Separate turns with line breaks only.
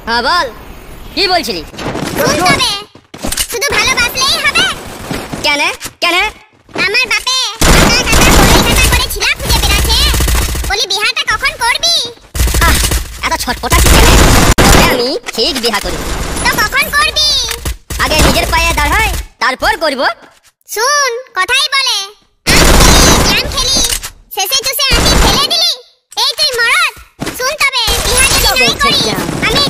হ্যাঁ বল, কি বলছিলি?
শুন তবে, শুধু ভালোবাসলেই হবে?
কেন কেন?
আমার বাপে কাকা কাকা বলে কাকা করে ছিলা খুঁজে বেড়াচ্ছে, বলি বিহাটা কখন করবি?
এত ছটপটাচ্ছি কেন? তবে আমি ঠিক বিহা করি।
তো কখন করবি?
আগে নিজের পায়ে দাঁড়াই, তারপর করব।
শুন, কথাই বলে আম খেলি শেষে চুষে আঁটি ফেলে দিলি, এই তুই মরদ। শুন তবে, বিহা যদি নাই করি আমি